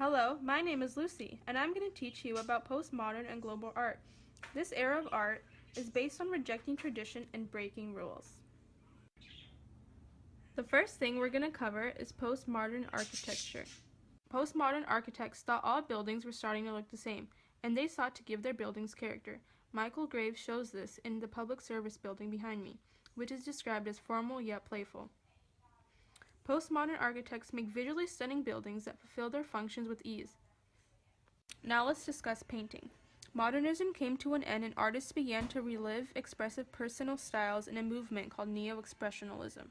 Hello, my name is Lucy, and I'm going to teach you about postmodern and global art. This era of art is based on rejecting tradition and breaking rules. The first thing we're going to cover is postmodern architecture. Postmodern architects thought all buildings were starting to look the same, and they sought to give their buildings character. Michael Graves shows this in the public service building behind me, which is described as formal yet playful. Postmodern architects make visually stunning buildings that fulfill their functions with ease. Now let's discuss painting. Modernism came to an end and artists began to relive expressive personal styles in a movement called neo-expressionism.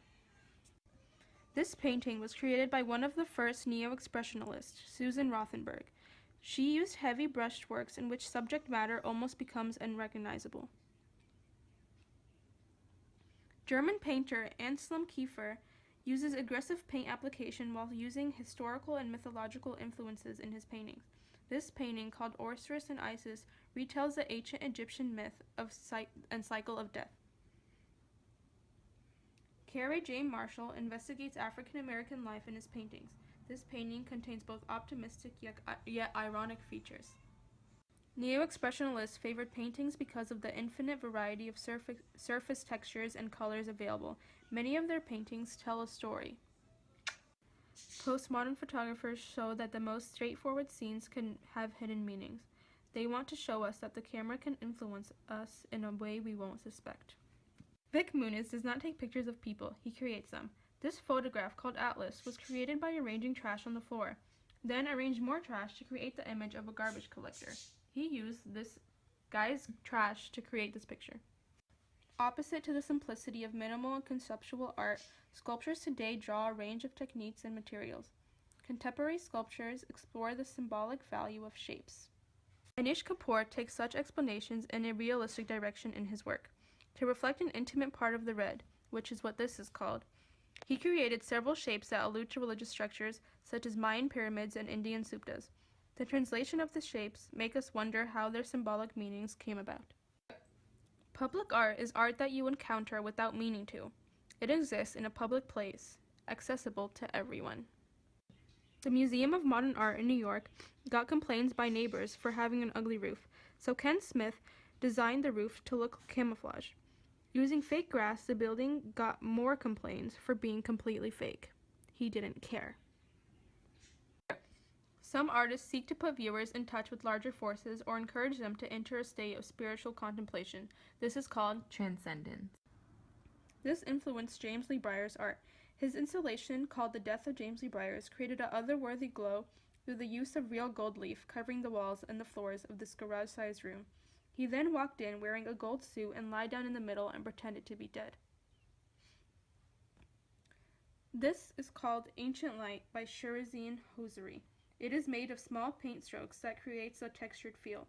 This painting was created by one of the first neo-expressionists, Susan Rothenberg. She used heavy brushworks in which subject matter almost becomes unrecognizable. German painter Anselm Kiefer uses aggressive paint application while using historical and mythological influences in his paintings. This painting, called Osiris and Isis, retells the ancient Egyptian myth and cycle of death. Carey J. Marshall investigates African American life in his paintings. This painting contains both optimistic yet ironic features. Neo-expressionists favored paintings because of the infinite variety of surface textures and colors available. Many of their paintings tell a story. Postmodern photographers show that the most straightforward scenes can have hidden meanings. They want to show us that the camera can influence us in a way we won't suspect. Vic Muniz does not take pictures of people, he creates them. This photograph, called Atlas, was created by arranging trash on the floor, then arranged more trash to create the image of a garbage collector. He used this guy's trash to create this picture. Opposite to the simplicity of minimal and conceptual art, sculptures today draw a range of techniques and materials. Contemporary sculptures explore the symbolic value of shapes. Anish Kapoor takes such explanations in a realistic direction in his work. To reflect an intimate part of the red, which is what this is called, he created several shapes that allude to religious structures, such as Mayan pyramids and Indian suptas. The translation of the shapes make us wonder how their symbolic meanings came about. Public art is art that you encounter without meaning to. It exists in a public place, accessible to everyone. The Museum of Modern Art in New York got complaints by neighbors for having an ugly roof, so Ken Smith designed the roof to look camouflage. Using fake grass, the building got more complaints for being completely fake. He didn't care. Some artists seek to put viewers in touch with larger forces or encourage them to enter a state of spiritual contemplation. This is called transcendence. This influenced James Lee Breyer's art. His installation, called The Death of James Lee Breyers, created an otherworldly glow through the use of real gold leaf covering the walls and the floors of this garage-sized room. He then walked in wearing a gold suit and lied down in the middle and pretended to be dead. This is called Ancient Light by Shirazine Hosiery. It is made of small paint strokes that creates a textured feel.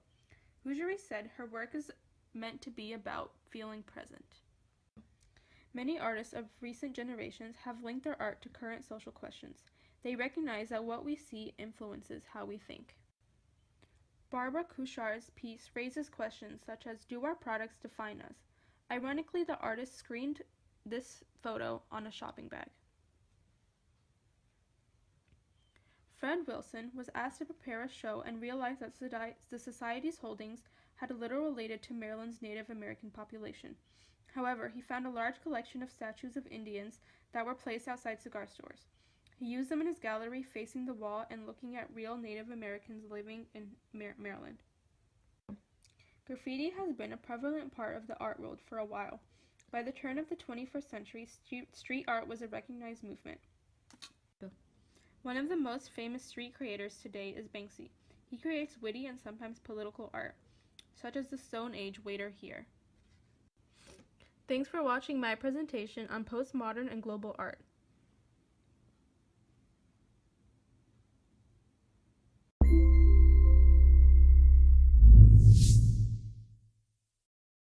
Hosiery said her work is meant to be about feeling present. Many artists of recent generations have linked their art to current social questions. They recognize that what we see influences how we think. Barbara Kuchar's piece raises questions such as, do our products define us? Ironically, the artist screened this photo on a shopping bag. Fred Wilson was asked to prepare a show and realized that the Society's holdings had a little related to Maryland's Native American population. However, he found a large collection of statues of Indians that were placed outside cigar stores. He used them in his gallery, facing the wall and looking at real Native Americans living in Maryland. Graffiti has been a prevalent part of the art world for a while. By the turn of the 21st century, street art was a recognized movement. One of the most famous street creators today is Banksy. He creates witty and sometimes political art, such as the Stone Age waiter here. Thanks for watching my presentation on postmodern and global art.